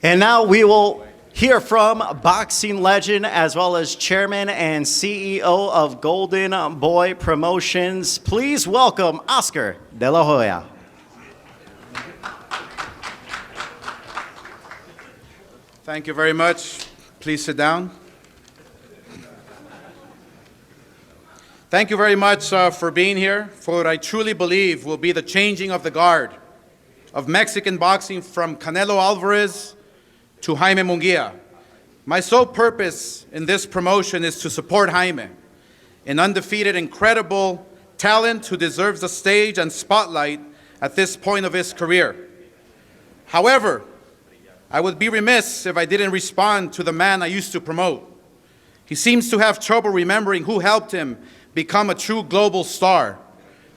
And now we will hear from boxing legend as well as chairman and CEO of Golden Boy Promotions. Please welcome Oscar De La Hoya. Thank you very much. Please sit down. Thank you very much for being here for what I truly believe will be the changing of the guard of Mexican boxing from Canelo Alvarez to Jaime Munguia. My sole purpose in this promotion is to support Jaime, an undefeated, incredible talent who deserves the stage and spotlight at this point of his career. However, I would be remiss if I didn't respond to the man I used to promote. He seems to have trouble remembering who helped him become a true global star.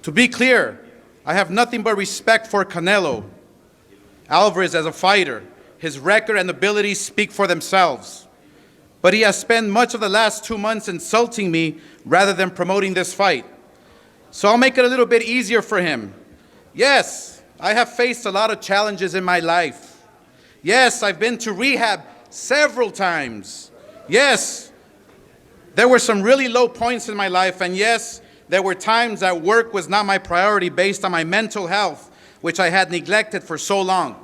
To be clear, I have nothing but respect for Canelo Alvarez as a fighter. His record and abilities speak for themselves. But he has spent much of the last 2 months insulting me rather than promoting this fight. So I'll make it a little bit easier for him. Yes, I have faced a lot of challenges in my life. Yes, I've been to rehab several times. Yes, there were some really low points in my life, and yes, there were times that work was not my priority based on my mental health, which I had neglected for so long.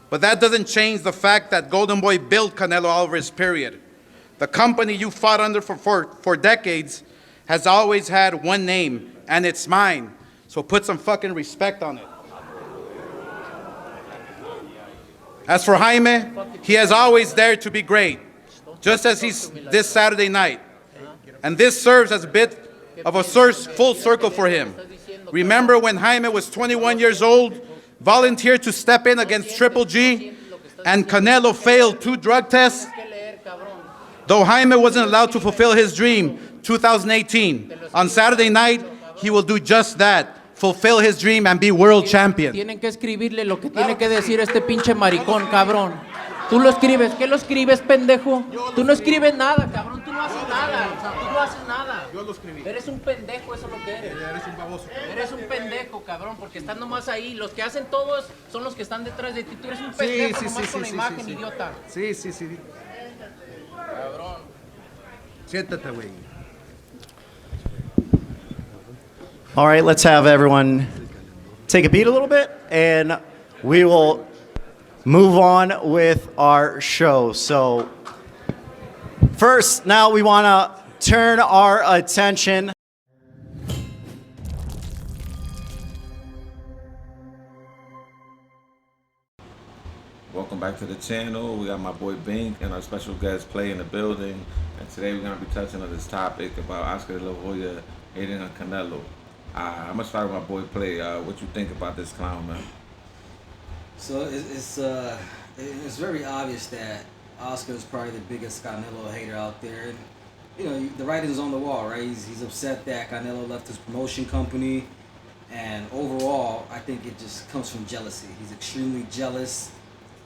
But that doesn't change the fact that Golden Boy built Canelo Alvarez, period. The company you fought under for decades has always had one name, and it's mine. So put some fucking respect on it. As for Jaime, he has always dared to be great, just as he's this Saturday night. And this serves as a bit of a full circle for him. Remember when Jaime was 21 years old, volunteered to step in against Triple G, and Canelo failed 2 drug tests? Though Jaime wasn't allowed to fulfill his dream, 2018, on Saturday night, he will do just that, fulfill his dream and be world champion. Tienen que escribirle lo que tiene que decir este pinche maricón, cabrón. Tú lo escribes, ¿qué lo escribes, pendejo? Tú no escribes nada, cabrón, tú no haces nada, o sea, tú no haces nada. Yo lo escribí. Eres un pendejo, eso es lo que eres. Eres un baboso. Eres un pendejo, cabrón, porque están nomás ahí. Los que hacen todos son los que están detrás de ti. Tú eres un pendejo nomás con la imagen, idiota. Sí. Cabrón. Siéntate, güey. All right, let's have everyone take a beat a little bit, and we will move on with our show. So first, now we want to turn our attention. Welcome back to the channel. We got my boy Bink and our special guest Play in the building. And today we're going to be touching on this topic about Oscar De La Hoya hating on Canelo. I'm going to start with my boy Play. What you think about this clown, man? So it's very obvious that Oscar is probably the biggest Canelo hater out there. And, you know, the writing's on the wall, right? He's upset that Canelo left his promotion company. And overall, I think it just comes from jealousy. He's extremely jealous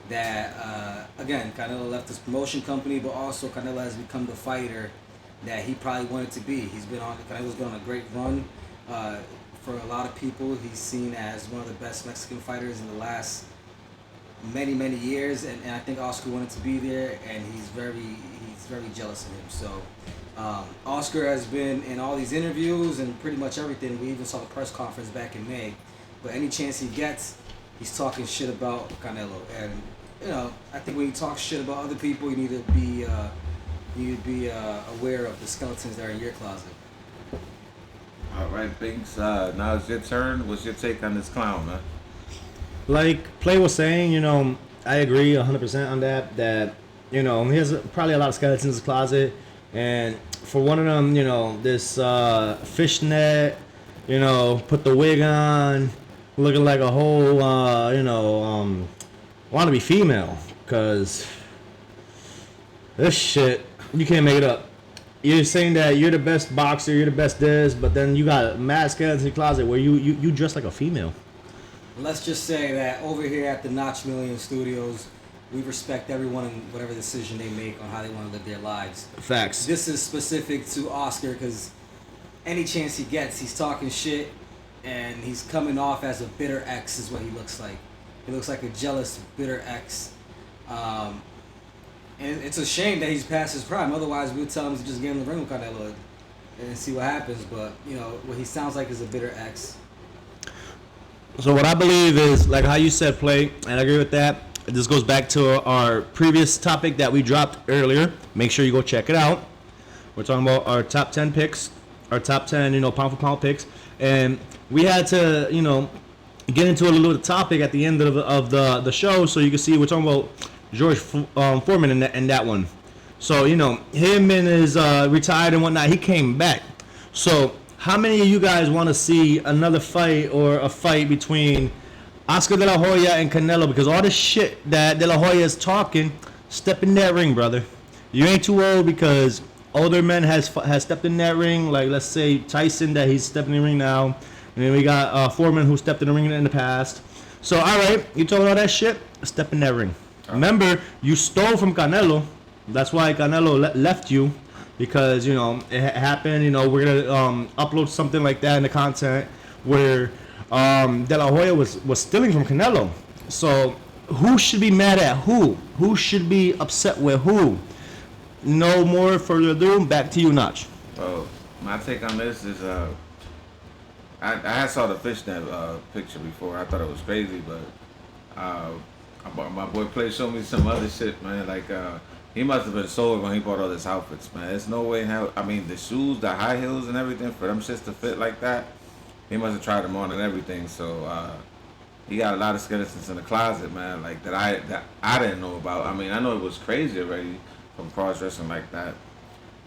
that, again, Canelo left his promotion company, but also Canelo has become the fighter that he probably wanted to be. Canelo's been on a great run. For a lot of people, he's seen as one of the best Mexican fighters in the last many years, and I think Oscar wanted to be there, and he's very jealous of him. So Oscar has been in all these interviews and pretty much everything. We even saw the press conference back in May. But any chance he gets, he's talking shit about Canelo. And you know, I think when you talk shit about other people, you need to be aware of the skeletons that are in your closet. All right, Binks, now it's your turn. What's your take on this clown, man? Like Play was saying, you know, I agree 100% on that. That, you know, he has probably a lot of skeletons in his closet. And for one of them, you know, this fishnet, you know, put the wig on, looking like a whole, want to be female. Because this shit, you can't make it up. You're saying that you're the best boxer, you're the best this, but then you got mad skeletons in your closet where you dress like a female. Let's just say that over here at the Notch Million Studios, we respect everyone and whatever decision they make on how they want to live their lives. Facts. This is specific to Oscar because any chance he gets, he's talking shit and he's coming off as a bitter ex is what he looks like. He looks like a jealous, bitter ex. And it's a shame that he's past his prime. Otherwise, we would tell him to just get in the ring with Canelo and see what happens. But what he sounds like is a bitter ex. So what I believe is, like how you said, play, and I agree with that. This goes back to our previous topic that we dropped earlier. Make sure you go check it out. We're talking about our top 10 picks, our top 10, pound for pound picks, and we had to, get into a little topic at the end of the show, so you can see we're talking about George Foreman in that one. So him and his retired and whatnot, he came back. So how many of you guys want to see another fight or a fight between Oscar De La Hoya and Canelo? Because all this shit that De La Hoya is talking, step in that ring, brother. You ain't too old, because older men has stepped in that ring. Like, let's say Tyson, that he's stepping in the ring now. And then we got Foreman, who stepped in the ring in the past. So, all right, you told all that shit, step in that ring. Remember, you stole from Canelo. That's why Canelo left you. Because, it happened, we're going to upload something like that in the content where De La Hoya was stealing from Canelo. So who should be mad at who? Who should be upset with who? No more further ado, back to you, Notch. Well, my take on this is, I saw the FishNet picture before. I thought it was crazy, but my boy Play showed me some other shit, man. Like, he must have been sold when he bought all his outfits, man. There's no way in hell. I mean, the shoes, the high heels and everything, for them shits to fit like that, he must have tried them on and everything. So he got a lot of skeletons in the closet, man, like that I didn't know about. I mean, I know it was crazy already from cross dressing like that.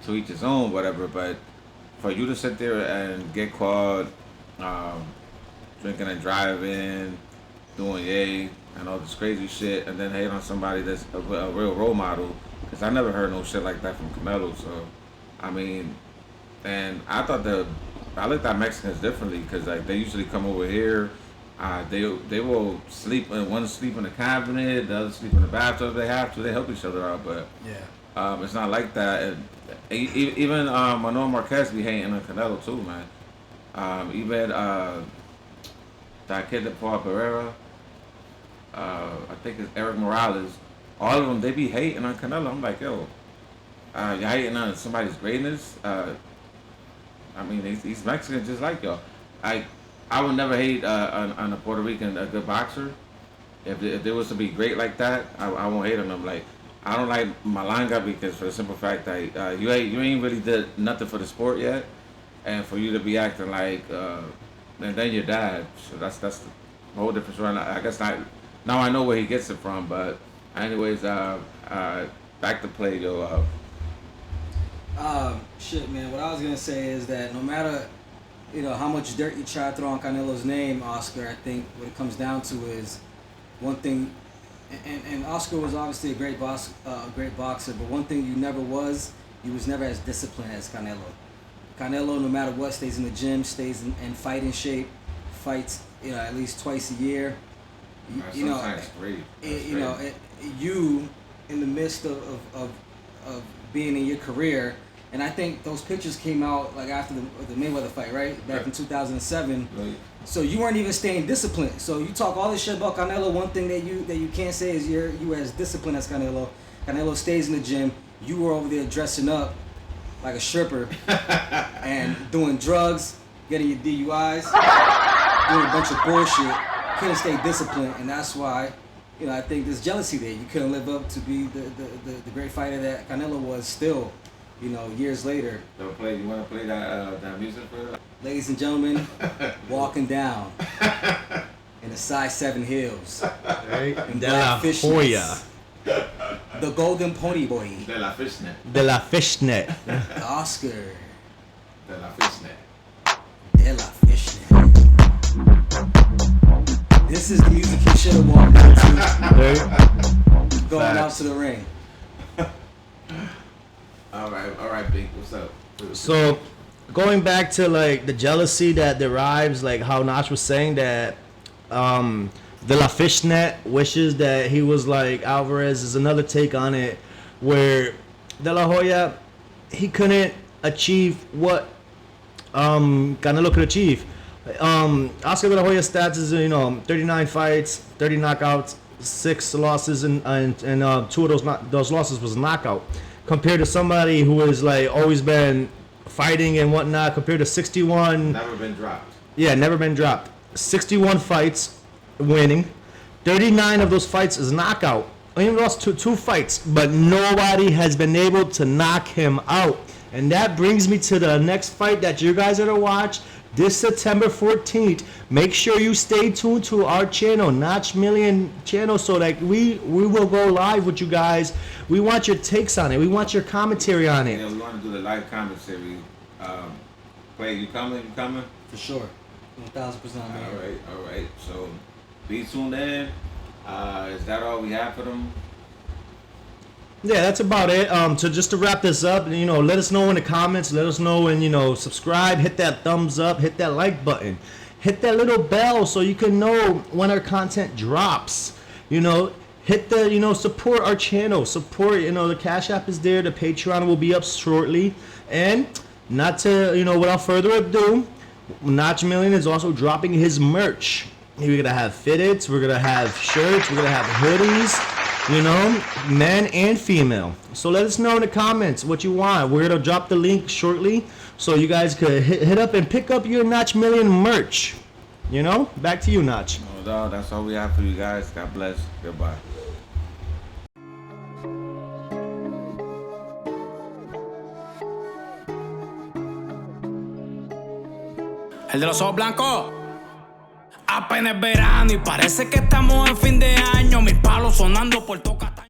To each his own, whatever. But for you to sit there and get caught drinking and driving, doing yay and all this crazy shit, and then hate on somebody that's a real role model, because I never heard no shit like that from Canelo. So, I mean, and I looked at Mexicans differently, because like they usually come over here, they will sleep, one sleep in the cabinet, the other sleep in the bathtub if they have to. They help each other out, but yeah, it's not like that. And even Manuel Marquez be hating on Canelo too, man. Even that kid that fought Pereira, I think it's Eric Morales. All of them, they be hating on Canelo. I'm like, yo, you're hating on somebody's greatness. I mean, he's Mexican just like y'all. I would never hate on a Puerto Rican, a good boxer. If there was to be great like that, I won't hate on them. Like, I don't like Malanga, because for the simple fact that you ain't really did nothing for the sport yet, and for you to be acting like, and then your dad. So that's the whole different story. I guess now I know where he gets it from, but anyways, back to play, yo. Shit, man. What I was gonna say is that no matter, how much dirt you try to throw on Canelo's name, Oscar, I think what it comes down to is one thing. And Oscar was obviously a great boxer, but one thing he was never as disciplined as Canelo. Canelo, no matter what, stays in the gym, stays in fighting shape, fights, at least twice a year. Sometimes three. You in the midst of being in your career, and I think those pictures came out like after the Mayweather fight, right? Back in 2007. Right. So you weren't even staying disciplined. So you talk all this shit about Canelo. One thing that you can't say is you were as disciplined as Canelo. Canelo stays in the gym. You were over there dressing up like a stripper and doing drugs, getting your DUIs, doing a bunch of bullshit. Couldn't stay disciplined, and that's why, I think there's jealousy there. You couldn't live up to be the great fighter that Canelo was still, years later. You want to play that music for us? Ladies and gentlemen, Walking Down in the size 7 heels. Right? In De black La Hoya. The Golden Pony Boy. De La FishNet. De La FishNet. Oscar. De La FishNet. De La FishNet. This is the music he should have walked into. Going out to the ring. All right, Big. What's up? So, going back to like the jealousy that derives, like how Notch was saying that De La FishNet wishes that he was like Alvarez, is another take on it, where De La Hoya, he couldn't achieve what Canelo could achieve. Oscar De La Hoya's stats is 39 fights, 30 knockouts, 6 losses, and two of those losses was knockout. Compared to somebody who has like always been fighting and whatnot, compared to 61. Never been dropped. Yeah, never been dropped. 61 fights, winning. 39 of those fights is knockout. He lost two fights, but nobody has been able to knock him out. And that brings me to the next fight that you guys are to watch this September 14th. Make sure you stay tuned to our channel, Notch Million channel, so that we will go live with you guys. We want your takes on it. We want your commentary on it. Yeah, we want to do the live commentary. Clay, you coming? You coming? For sure. 1,000% man. All right. So be tuned in. Is that all we have for them? Yeah, that's about it. So just to wrap this up, let us know in the comments. Let us know and subscribe, hit that thumbs up, hit that like button, hit that little bell so you can know when our content drops. Hit the support our channel. Support. The Cash App is there. The Patreon will be up shortly. And not to without further ado, Notch Million is also dropping his merch. We're gonna have fitteds, we're gonna have shirts, we're gonna have hoodies, men and female. So let us know in the comments what you want. We're gonna drop the link shortly so you guys could hit up and pick up your Notch Million merch. Back to you, Notch. No doubt. That's all we have for you guys. God bless. Goodbye. El de los ojos blancos. Apenas es verano y parece que estamos en fin de año. Mis palos sonando por toca.